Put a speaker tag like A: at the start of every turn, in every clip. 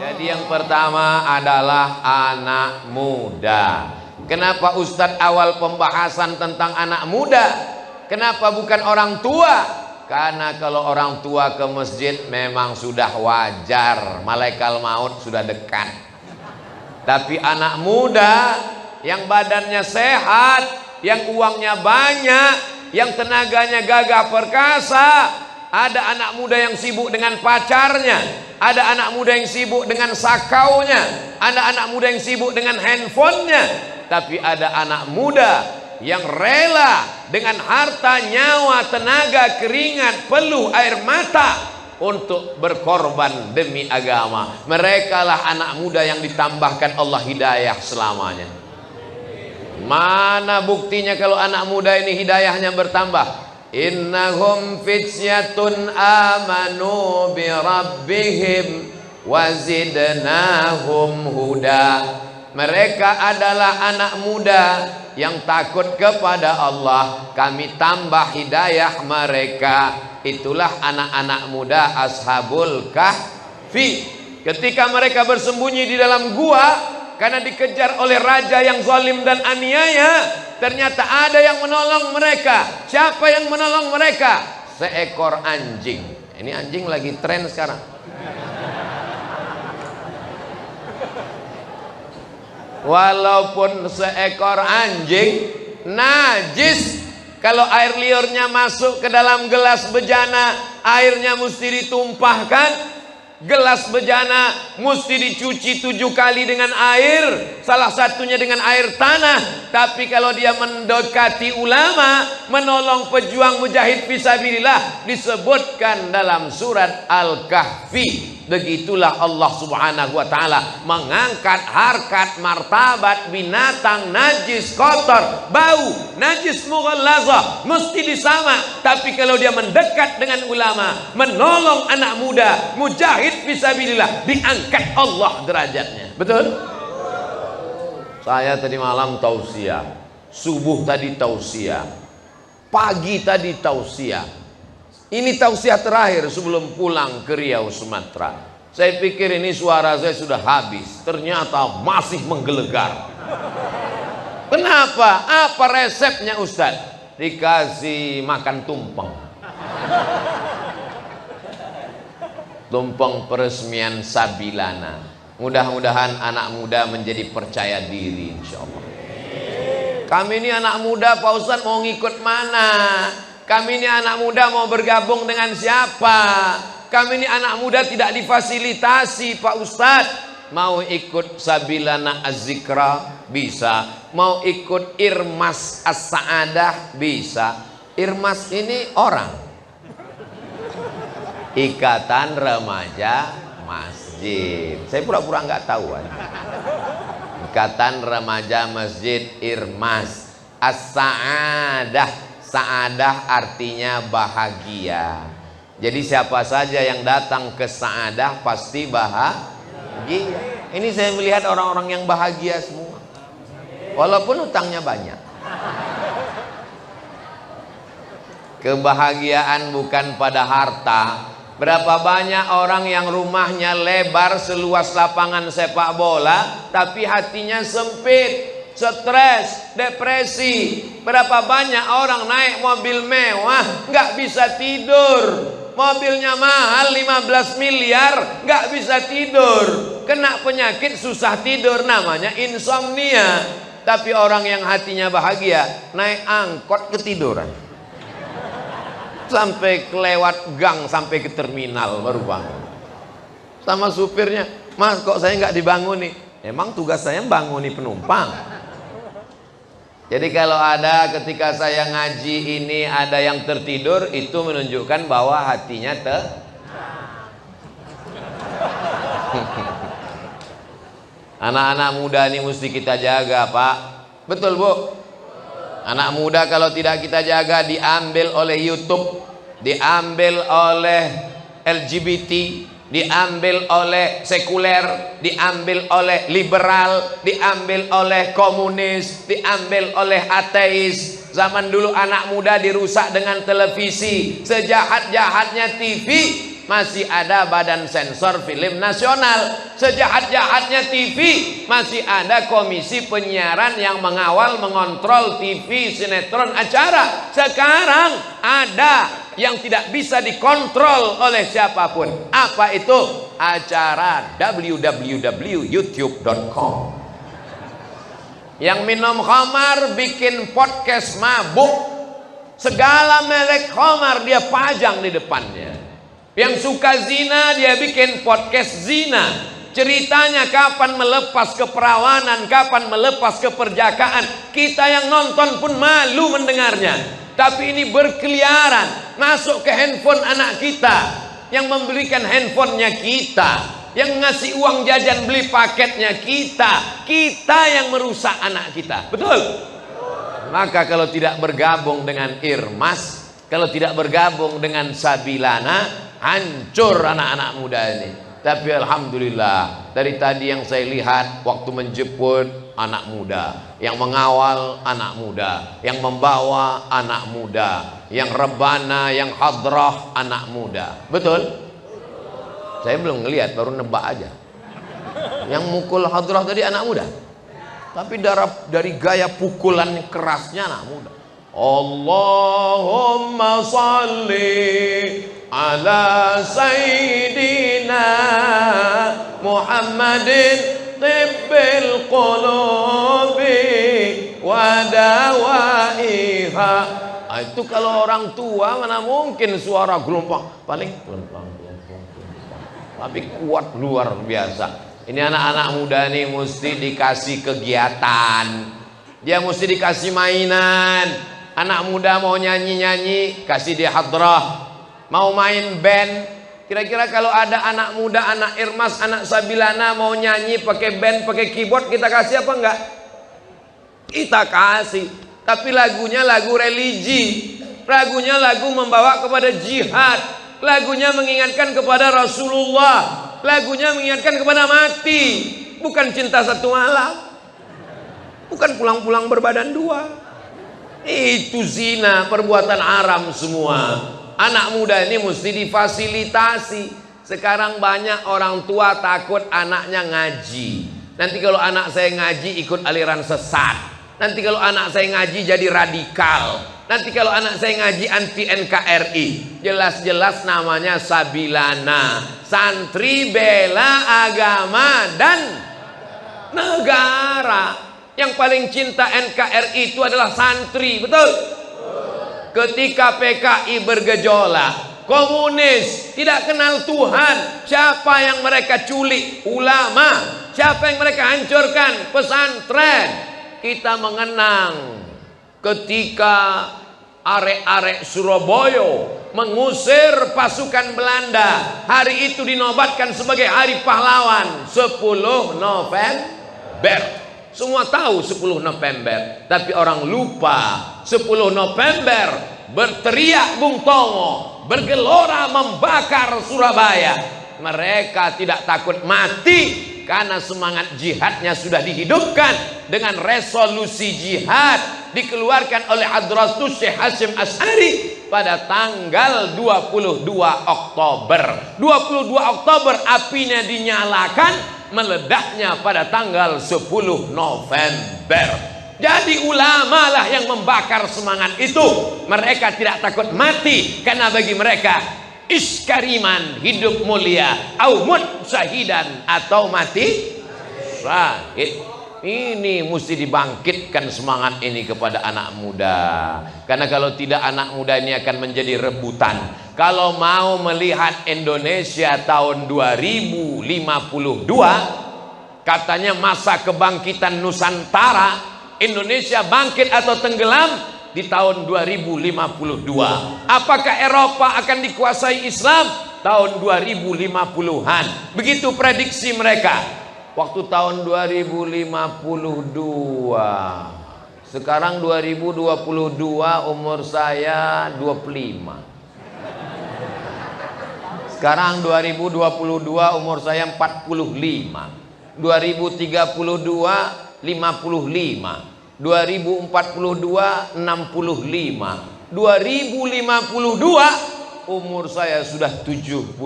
A: Jadi yang pertama adalah anak muda. Kenapa Ustadz awal pembahasan tentang anak muda? Kenapa bukan orang tua? Karena kalau orang tua ke masjid memang sudah wajar, malaikat maut sudah dekat. Tapi anak muda yang badannya sehat, yang uangnya banyak, yang tenaganya gagah perkasa. Ada anak muda yang sibuk dengan pacarnya, ada anak muda yang sibuk dengan sakaunya, ada anak muda yang sibuk dengan handphonenya. Tapi ada anak muda yang rela dengan harta, nyawa, tenaga, keringat, peluh, air mata untuk berkorban demi agama. Mereka lah anak muda yang ditambahkan Allah hidayah selamanya. Mana buktinya kalau anak muda ini hidayahnya bertambah? Innahum fityatun amanu bi rabbihim wazidnahum huda. Mereka adalah anak muda yang takut kepada Allah, kami tambah hidayah mereka. Itulah anak-anak muda Ashabul Kahfi. Ketika mereka bersembunyi di dalam gua karena dikejar oleh raja yang zalim dan aniaya, ternyata ada yang menolong mereka. Siapa yang menolong mereka? Seekor anjing. Ini anjing lagi tren sekarang. Walaupun seekor anjing najis, kalau air liurnya masuk ke dalam gelas bejana, airnya mesti ditumpahkan. Gelas bejana mesti dicuci 7 kali dengan air, salah satunya dengan air tanah. Tapi kalau dia mendekati ulama, menolong pejuang mujahid fisabilillah, disebutkan dalam surat Al-Kahfi. Begitulah Allah subhanahu wa ta'ala mengangkat harkat martabat binatang najis, kotor, bau, najis mughallazah, mesti disama. Tapi kalau dia mendekat dengan ulama, menolong anak muda, mujahid fisabilillah, diangkat Allah derajatnya. Betul? Saya tadi malam tausiah, subuh tadi tausiah, pagi tadi tausiah. Ini tausiah terakhir sebelum pulang ke Riau, Sumatera. Saya pikir ini suara saya sudah habis, ternyata masih menggelegar. Kenapa? Apa resepnya Ustaz? Dikasih makan tumpeng. Tumpeng peresmian Sabilana. Mudah-mudahan anak muda menjadi percaya diri, insya Allah. Kami ini anak muda Pak Ustadz, mau ngikut mana? Kami ini anak muda mau bergabung dengan siapa? Kami ini anak muda tidak difasilitasi Pak Ustadz. Mau ikut Sabilana Az-Zikra bisa, mau ikut Irmas As-Sa'adah bisa. Irmas ini orang, Ikatan Remaja Masjid. Saya pura-pura nggak tahu. Ikatan Remaja Masjid Irmas. As-Sa'adah, Sa'adah artinya bahagia. Jadi siapa saja yang datang ke Sa'adah pasti bahagia. Ini saya melihat orang-orang yang bahagia semua, walaupun utangnya banyak. Kebahagiaan bukan pada harta. Berapa banyak orang yang rumahnya lebar seluas lapangan sepak bola, tapi hatinya sempit, stres, depresi. Berapa banyak orang naik mobil mewah, nggak bisa tidur. Mobilnya mahal 15 miliar, nggak bisa tidur. Kena penyakit susah tidur, namanya insomnia. Tapi orang yang hatinya bahagia, naik angkot ketiduran. Sampai kelewat gang, sampai ke terminal baru bangun. Sama supirnya, Mas kok saya nggak dibanguni? Emang tugas saya banguni penumpang. Jadi kalau ada ketika saya ngaji ini ada yang tertidur, itu menunjukkan bahwa hatinya Anak-anak muda ini mesti kita jaga Pak. Betul Bu? Anak muda kalau tidak kita jaga, diambil oleh YouTube, diambil oleh LGBT, diambil oleh sekuler, diambil oleh liberal, diambil oleh komunis, diambil oleh ateis. Zaman dulu anak muda dirusak dengan televisi. Sejahat-jahatnya TV, masih ada Badan Sensor Film Nasional. Sejahat-jahatnya TV, masih ada Komisi Penyiaran yang mengawal, mengontrol TV, sinetron, acara. Sekarang ada yang tidak bisa dikontrol oleh siapapun. Apa itu? Acara www.youtube.com. Yang minum khamar bikin podcast mabuk, segala merek khamar dia pajang di depannya. Yang suka zina dia bikin podcast zina. Ceritanya kapan melepas keperawanan, kapan melepas keperjakaan. Kita yang nonton pun malu mendengarnya. Tapi ini berkeliaran masuk ke handphone anak kita, yang membelikan handphonenya kita, yang ngasih uang jajan beli paketnya kita yang merusak anak kita. Betul? Maka kalau tidak bergabung dengan Irmas, kalau tidak bergabung dengan Sabilana, hancur anak-anak muda ini. Tapi alhamdulillah, dari tadi yang saya lihat waktu menjemput anak muda, yang mengawal anak muda, yang membawa anak muda, yang rebana, yang hadrah anak muda. Betul? Saya belum ngelihat, baru nebak aja. Yang mukul hadrah tadi anak muda. Tapi dari gaya pukulan kerasnya anak muda. Allahumma salli ala sayyidina Muhammadin tibbil qulubi wa dawaiha. Itu kalau orang tua mana mungkin suara gelombang, paling pelan-pelan. Tapi kuat luar biasa. Ini anak-anak muda nih mesti dikasih kegiatan, dia mesti dikasih mainan. Anak muda mau nyanyi-nyanyi, kasih dia hadrah. Mau main band, kira-kira kalau ada anak muda, anak Irmas, anak Sabilana mau nyanyi pakai band, pakai keyboard, kita kasih apa enggak? Kita kasih. Tapi lagunya lagu religi, lagunya lagu membawa kepada jihad, lagunya mengingatkan kepada Rasulullah, lagunya mengingatkan kepada mati, bukan cinta satu malam, bukan pulang-pulang berbadan dua. Itu zina, perbuatan haram semua. Anak muda ini mesti difasilitasi. Sekarang banyak orang tua takut anaknya ngaji. Nanti kalau anak saya ngaji ikut aliran sesat. Nanti kalau anak saya ngaji jadi radikal. Nanti kalau anak saya ngaji anti NKRI. Jelas-jelas namanya Sabilana, santri bela agama dan negara. Yang paling cinta NKRI itu adalah santri. Betul? Ketika PKI bergejolak, komunis tidak kenal Tuhan, siapa yang mereka culik? Ulama. Siapa yang mereka hancurkan? Pesantren. Kita mengenang ketika arek-arek Surabaya mengusir pasukan Belanda. Hari itu dinobatkan sebagai hari pahlawan, 10 November. Semua tahu 10 November, tapi orang lupa 10 November berteriak Bung Tomo, bergelora membakar Surabaya. Mereka tidak takut mati karena semangat jihadnya sudah dihidupkan dengan resolusi jihad dikeluarkan oleh Hadratus Syekh Hasyim Asy'ari pada tanggal 22 Oktober. 22 Oktober apinya dinyalakan, meledaknya pada tanggal 10 November. Jadi ulama lah yang membakar semangat itu. Mereka tidak takut mati karena bagi mereka iskariman, hidup mulia, au mut syahidan, atau mati syahid. Ini mesti dibangkitkan semangat ini kepada anak muda. Karena kalau tidak, anak muda ini akan menjadi rebutan. Kalau mau melihat Indonesia tahun 2052, katanya masa kebangkitan Nusantara, Indonesia bangkit atau tenggelam di tahun 2052. Apakah Eropa akan dikuasai Islam? Tahun 2050-an. Begitu prediksi mereka. Waktu tahun 2052, sekarang 2022, umur saya 25. Sekarang 2022, umur saya 45. 2032 55. 2042 65. 2052 umur saya sudah 75.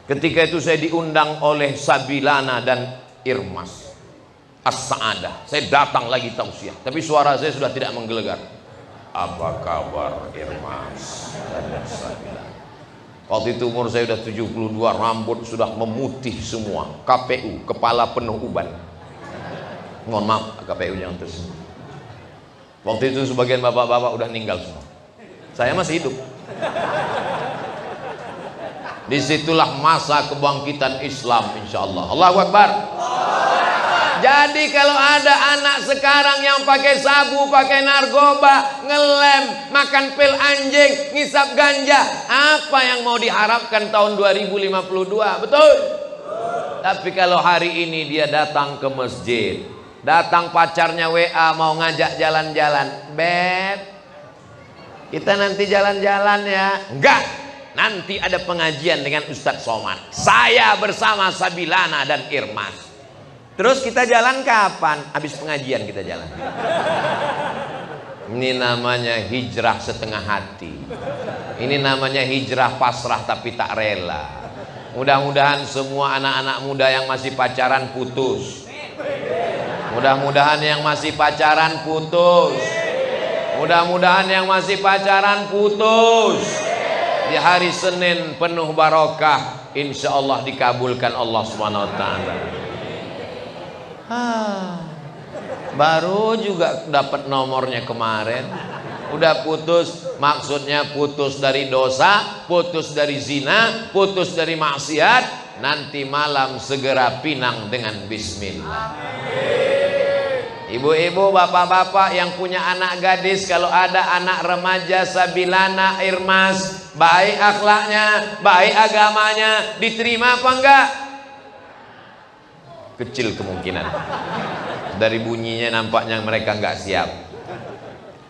A: Ketika itu saya diundang oleh Sabilana dan Irmas As-Sa'adah. Saya datang lagi tausiah, tapi suara saya sudah tidak menggelegar. Apa kabar Irmas dan Sabilana? Waktu itu umur saya sudah 72, rambut sudah memutih semua. KPU, kepala penuh uban. Mohon maaf, KPU yang tersebut. Waktu itu sebagian bapak-bapak udah meninggal semua. Saya masih hidup. Disitulah masa kebangkitan Islam, insya Allah. Allahu Akbar. Jadi kalau ada anak sekarang yang pakai sabu, pakai narkoba, ngelem, makan pil anjing, ngisap ganja, apa yang mau diharapkan tahun 2052? Betul? Tapi kalau hari ini dia datang ke masjid, datang pacarnya WA mau ngajak jalan-jalan, Beb, kita nanti jalan-jalan ya. Enggak, nanti ada pengajian dengan Ustadz Somad, saya bersama Sabilana dan Irmas. Terus kita jalan kapan? Habis pengajian kita jalan. Ini namanya hijrah setengah hati. Ini namanya hijrah pasrah tapi tak rela. Mudah-mudahan semua anak-anak muda yang masih pacaran putus. Mudah-mudahan yang masih pacaran putus. Mudah-mudahan yang masih pacaran putus. Di hari Senin penuh barokah, insya Allah dikabulkan Allah Subhanahu Wa Taala. Baru juga dapat nomornya kemarin, udah putus. Maksudnya putus dari dosa, putus dari zina, putus dari maksiat. Nanti malam segera pinang dengan bismillah. Ibu-ibu, bapak-bapak yang punya anak gadis, kalau ada anak remaja Sabilana, Irmas, baik akhlaknya, baik agamanya, diterima apa enggak? Kecil kemungkinan. Dari bunyinya nampaknya mereka nggak siap.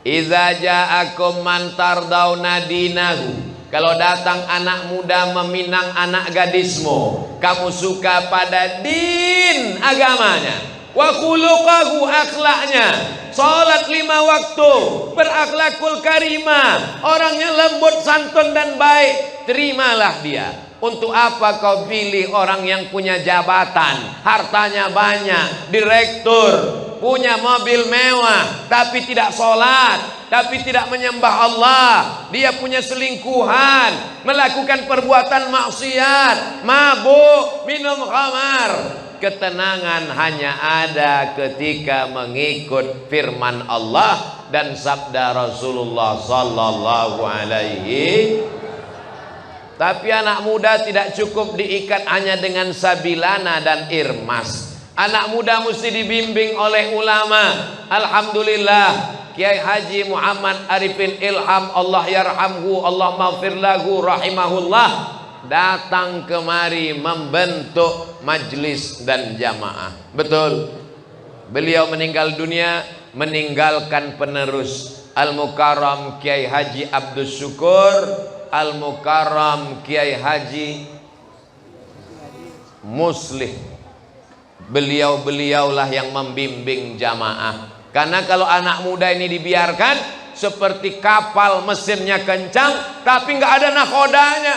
A: Iza ja'akum man tardawna dinahu. Kalau datang anak muda meminang anak gadismu, kamu suka pada din agamanya, wa khuluqahu akhlaknya, salat 5 waktu, berakhlakul karimah, orangnya lembut, santun dan baik, terimalah dia. Untuk apa kau pilih orang yang punya jabatan, hartanya banyak, direktur, punya mobil mewah, tapi tidak sholat, tapi tidak menyembah Allah, dia punya selingkuhan, melakukan perbuatan maksiat, mabuk, minum khamar. Ketenangan hanya ada ketika mengikut firman Allah dan sabda Rasulullah sallallahu alaihi. Tapi anak muda tidak cukup diikat hanya dengan Sabilana dan Irmas. Anak muda mesti dibimbing oleh ulama. Alhamdulillah, Kiai Haji Muhammad Arifin Ilham, Allah yarhamhu, Allah maghfir lahu, rahimahullah, datang kemari membentuk majlis dan jamaah. Betul. Beliau meninggal dunia meninggalkan penerus, Al-Mukarram Kiai Haji Abdul Syukur, Al-Mukarram Kiai Haji Muslih. Beliau-beliaulah yang membimbing jamaah. Karena kalau anak muda ini dibiarkan seperti kapal, mesinnya kencang tapi nggak ada nakodanya,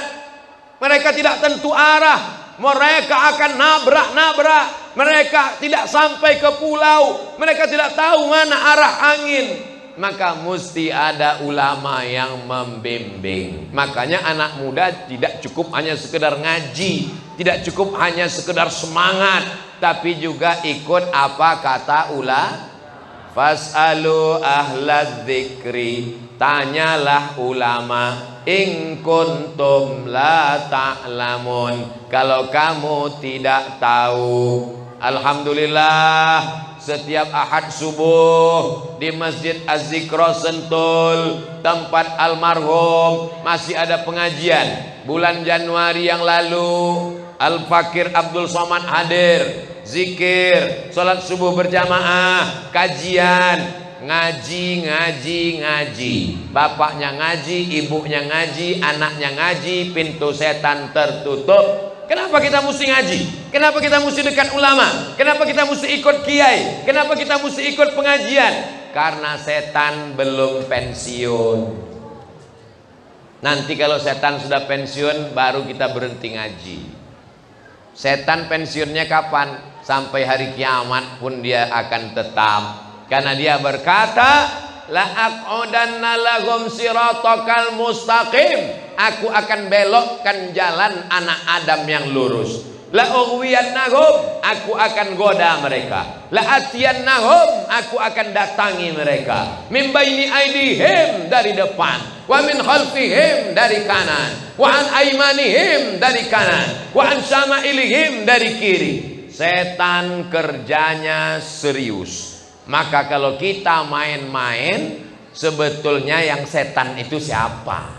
A: mereka tidak tentu arah, mereka akan nabrak-nabrak, mereka tidak sampai ke pulau, mereka tidak tahu mana arah angin. Maka mesti ada ulama yang membimbing. Makanya anak muda tidak cukup hanya sekedar ngaji, tidak cukup hanya sekedar semangat, tapi juga ikut apa kata ulama. Fas'alu ahlaz dzikri, tanyalah ulama, in kuntum la ta'lamun, kalau kamu tidak tahu. Alhamdulillah, setiap Ahad subuh di Masjid Az-Zikra Sentul, tempat almarhum, masih ada pengajian. Bulan Januari yang lalu Al-Fakir Abdul Somad hadir, zikir, sholat subuh berjamaah, kajian, ngaji. Bapaknya ngaji, ibunya ngaji, anaknya ngaji, pintu setan tertutup. Kenapa kita mesti ngaji? Kenapa kita mesti dekat ulama? Kenapa kita mesti ikut kiai? Kenapa kita mesti ikut pengajian? Karena setan belum pensiun. Nanti kalau setan sudah pensiun baru kita berhenti ngaji. Setan pensiunnya kapan? Sampai hari kiamat pun dia akan tetap. Karena dia berkata, la aq'udanna lahum siratakal mustaqim. Aku akan belokkan jalan anak Adam yang lurus. La ughwiyannahum, aku akan goda mereka. La atiyannahum, aku akan datangi mereka. Min baini aidihim, dari depan. Wa min khalfihim, dari kanan. Wa an aymanihim, dari kanan. Wa an syama'ilihim, dari kiri. Setan kerjanya serius. Maka kalau kita main-main, sebetulnya yang setan itu siapa?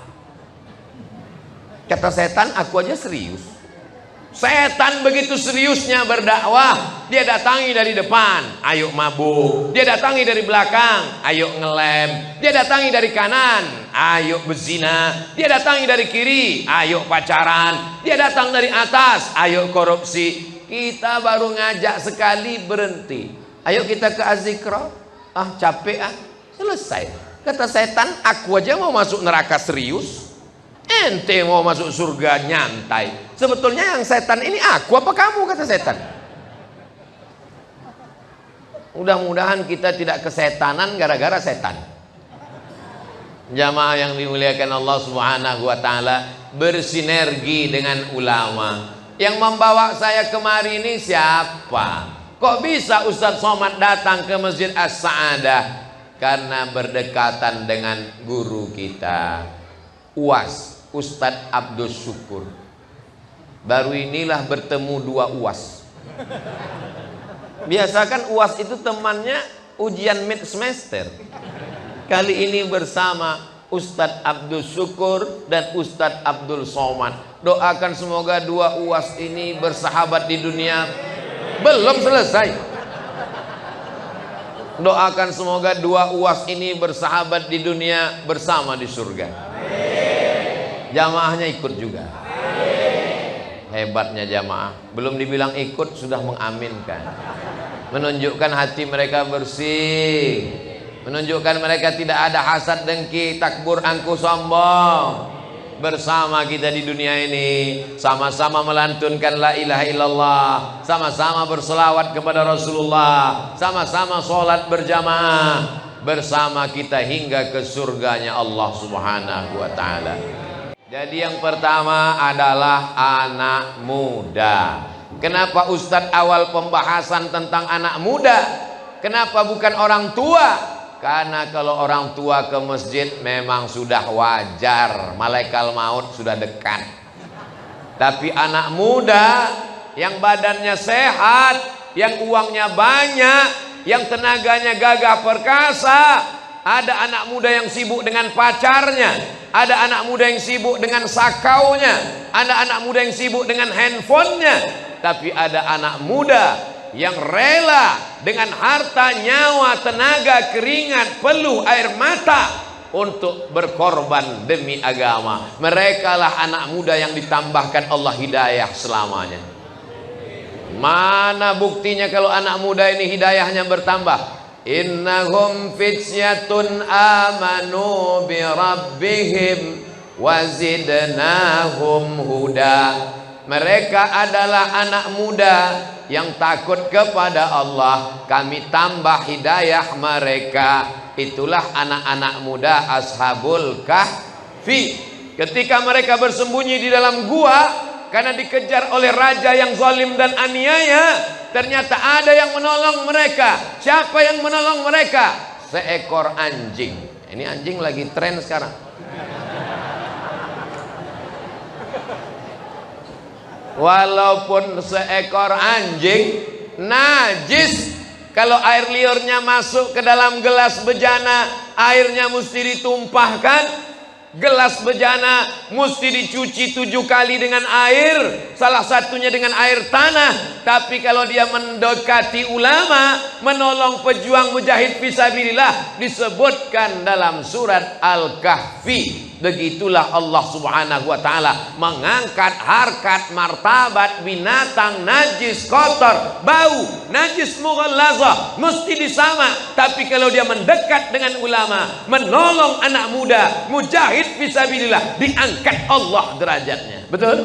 A: Kata setan, aku aja serius. Setan begitu seriusnya berdakwah, dia datangi dari depan, ayo mabuk. Dia datangi dari belakang, ayo ngelem. Dia datangi dari kanan, ayo berzina. Dia datangi dari kiri, ayo pacaran. Dia datang dari atas, ayo korupsi. Kita baru ngajak sekali berhenti. Ayo kita ke azikra. Ah capek ah, selesai. Kata setan, aku aja mau masuk neraka serius. Ente mau masuk surga nyantai. Sebetulnya yang setan ini aku apa kamu, kata setan. Mudah-mudahan kita tidak kesetanan gara-gara setan. Jamaah yang dimuliakan Allah Subhanahu wa taala, bersinergi dengan ulama. Yang membawa saya kemari ini siapa? Kok bisa Ustadz Somad datang ke Masjid As-Sa'adah? Karena berdekatan dengan guru kita, UAS, Ustadz Abdul Syukur. Baru inilah bertemu dua UAS. Biasa kan UAS itu temannya ujian mid semester. Kali ini bersama Ustadz Abdul Syukur dan Ustadz Abdul Somad. Doakan semoga dua UAS ini bersahabat di dunia. Belum selesai. Doakan semoga dua UAS ini bersahabat di dunia, bersama di surga. Jamaahnya ikut juga. Hebatnya jamaah, belum dibilang ikut sudah mengaminkan. Menunjukkan hati mereka bersih, menunjukkan mereka tidak ada hasad, dengki, takbur, angku, sombong. Bersama kita di dunia ini, sama-sama melantunkan la ilaha illallah, sama-sama berselawat kepada Rasulullah, sama-sama sholat berjamaah, bersama kita hingga ke surganya Allah Subhanahu wa ta'ala. Jadi yang pertama adalah anak muda. Kenapa Ustadz awal pembahasan tentang anak muda? Kenapa bukan orang tua? Karena kalau orang tua ke masjid memang sudah wajar, malaikat maut sudah dekat. Tapi anak muda yang badannya sehat, yang uangnya banyak, yang tenaganya gagah perkasa. Ada anak muda yang sibuk dengan pacarnya, ada anak muda yang sibuk dengan sakaunya, ada anak muda yang sibuk dengan handphonenya. Tapi ada anak muda yang rela dengan harta, nyawa, tenaga, keringat, peluh, air mata untuk berkorban demi agama. Mereka lah anak muda yang ditambahkan Allah hidayah selamanya. Mana buktinya kalau anak muda ini hidayahnya bertambah? Innahum fityatun amanu bi rabbihim wazidnahum huda. Mereka adalah anak muda yang takut kepada Allah, kami tambah hidayah mereka. Itulah anak-anak muda Ashabul Kahfi. Ketika mereka bersembunyi di dalam gua karena dikejar oleh raja yang zalim dan aniaya, ternyata ada yang menolong mereka. Siapa yang menolong mereka? Seekor anjing. Ini anjing lagi tren sekarang. Walaupun seekor anjing najis, kalau air liurnya masuk ke dalam gelas bejana, airnya mesti ditumpahkan. Gelas bejana mesti dicuci 7 kali dengan air, salah satunya dengan air tanah. Tapi kalau dia mendekati ulama, menolong pejuang mujahid fisabilillah, disebutkan dalam surat Al-Kahfi, Begitulah Allah Subhanahu wa ta'ala mengangkat harkat martabat binatang najis, kotor, bau, najis mughallazah, mesti disama. Tapi kalau dia mendekat dengan ulama, menolong anak muda, mujahid fisabilillah, diangkat Allah derajatnya. Betul?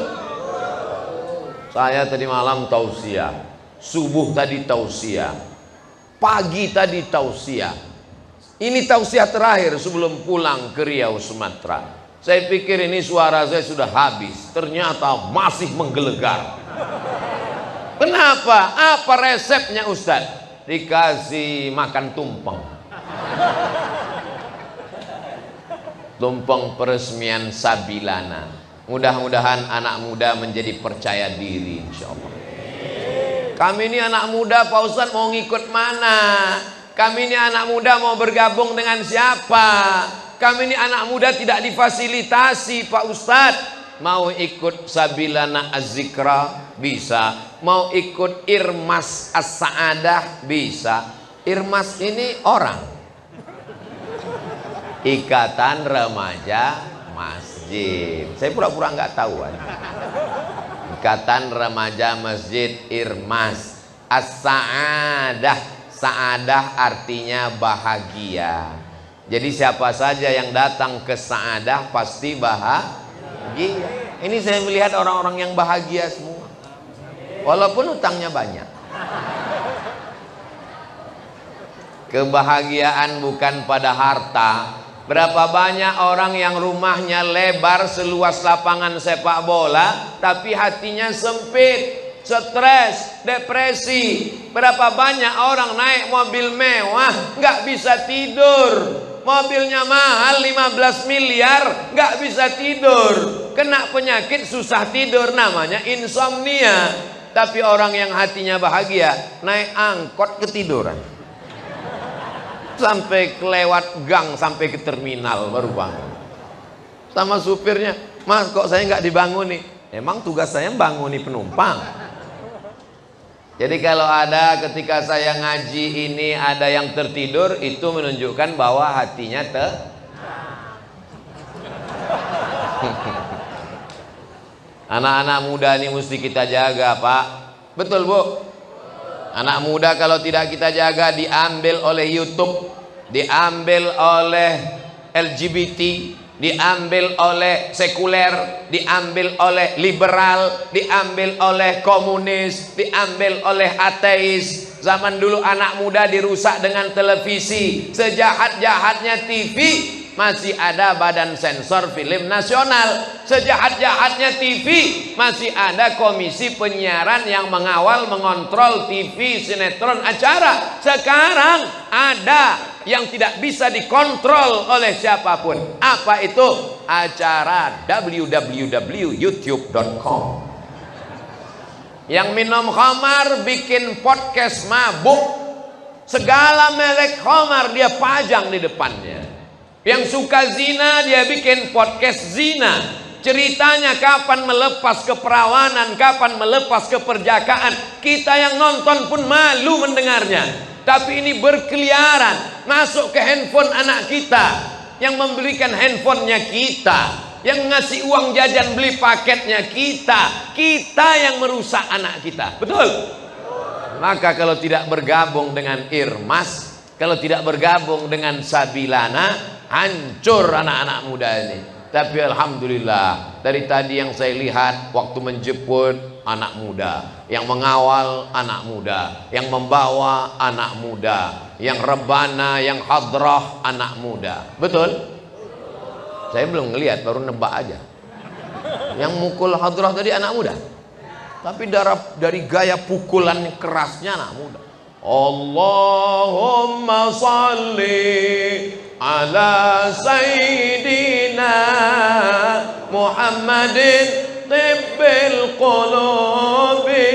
A: Saya tadi malam tausiah, subuh tadi tausiah, pagi tadi tausiah. Ini tausiah terakhir sebelum pulang ke Riau, Sumatera. Saya pikir ini suara saya sudah habis, ternyata masih menggelegar. Kenapa? Apa resepnya Ustaz? Dikasih makan tumpeng. Tumpeng peresmian Sabilana. Mudah-mudahan anak muda menjadi percaya diri, insya Allah. Kami ini anak muda, Pak Ustaz, mau ngikut mana? Kami ini anak muda mau bergabung dengan siapa? Kami ini anak muda tidak difasilitasi, Pak Ustadz. Mau ikut Sabilana Az-Zikra? Bisa. Mau ikut Irmas As-Sa'adah? Bisa. Irmas ini orang. Ikatan Remaja Masjid. Saya pura-pura nggak tahu. Ikatan Remaja Masjid Irmas As-Sa'adah. Sa'adah artinya bahagia. Jadi siapa saja yang datang ke Sa'adah pasti bahagia. Ini saya melihat orang-orang yang bahagia semua, walaupun utangnya banyak. Kebahagiaan bukan pada harta. Berapa banyak orang yang rumahnya lebar seluas lapangan sepak bola, tapi hatinya sempit, stres, depresi. Berapa banyak orang naik mobil mewah nggak bisa tidur, mobilnya mahal 15 miliar nggak bisa tidur, kena penyakit susah tidur, namanya insomnia. Tapi orang yang hatinya bahagia naik angkot ketiduran sampai kelewat gang, sampai ke terminal baru bangun. Sama supirnya, Mas kok saya nggak dibanguni? Emang tugas saya banguni penumpang. Jadi kalau ada ketika saya ngaji ini ada yang tertidur, itu menunjukkan bahwa hatinya Anak-anak muda ini mesti kita jaga, Pak. Betul, Bu? Anak muda kalau tidak kita jaga, diambil oleh YouTube, diambil oleh LGBT, diambil oleh sekuler, diambil oleh liberal, diambil oleh komunis, diambil oleh ateis. Zaman dulu anak muda dirusak dengan televisi. Sejahat-jahatnya TV, masih ada Badan Sensor Film Nasional. Sejahat-jahatnya TV, masih ada Komisi Penyiaran yang mengawal, mengontrol TV, sinetron, acara. Sekarang ada yang tidak bisa dikontrol oleh siapapun. Apa itu? Acara www.youtube.com. Yang minum khamar bikin podcast mabuk, segala merek khamar dia pajang di depannya. Yang suka zina dia bikin podcast zina. Ceritanya kapan melepas keperawanan, kapan melepas keperjakaan. Kita yang nonton pun malu mendengarnya. Tapi ini berkeliaran masuk ke handphone anak kita, yang membelikan handphonenya kita, yang ngasih uang jajan beli paketnya kita yang merusak anak kita. Betul? Maka kalau tidak bergabung dengan Irmas, kalau tidak bergabung dengan Sabilana, hancur anak-anak muda ini. Tapi alhamdulillah, dari tadi yang saya lihat waktu menjemput anak muda, yang mengawal anak muda, yang membawa anak muda, yang rebana, yang hadrah anak muda. Betul? Saya belum ngelihat, baru nebak aja. Yang mukul hadrah tadi anak muda. Tapi dari gaya pukulan kerasnya anak muda. Allahumma salli ala sayyidina Muhammadin tibbil qulubi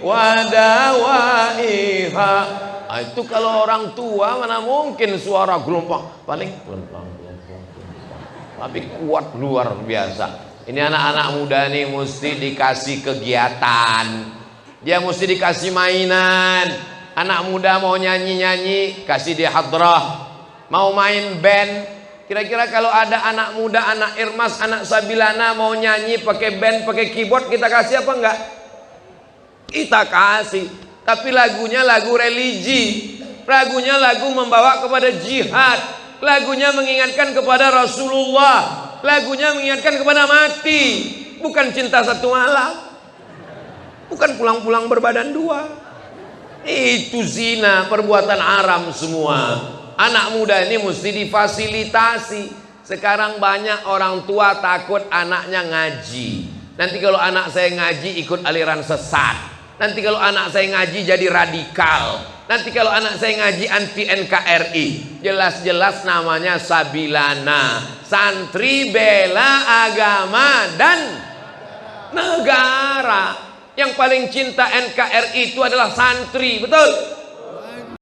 A: wa dawaiha. Itu kalau orang tua mana mungkin suara gelombang, paling tapi kuat luar biasa. Ini anak-anak muda nih mesti dikasih kegiatan, dia mesti dikasih mainan. Anak muda mau nyanyi-nyanyi, kasih dia hadrah. Mau main band, Kira-kira kalau ada anak muda, anak Irmas, anak Sabilana mau nyanyi pakai band, pakai keyboard, kita kasih apa enggak? Kita kasih. Tapi lagunya lagu religi, lagunya lagu membawa kepada jihad, lagunya mengingatkan kepada Rasulullah, lagunya mengingatkan kepada mati, bukan cinta satu malam, bukan pulang-pulang berbadan dua. Itu zina, perbuatan haram semua. Anak muda ini mesti difasilitasi. Sekarang banyak orang tua takut anaknya ngaji. Nanti kalau anak saya ngaji ikut aliran sesat. Nanti kalau anak saya ngaji jadi radikal. Nanti kalau anak saya ngaji anti NKRI. Jelas-jelas namanya Sabilana, santri bela agama dan negara. Yang paling cinta NKRI itu adalah santri, betul?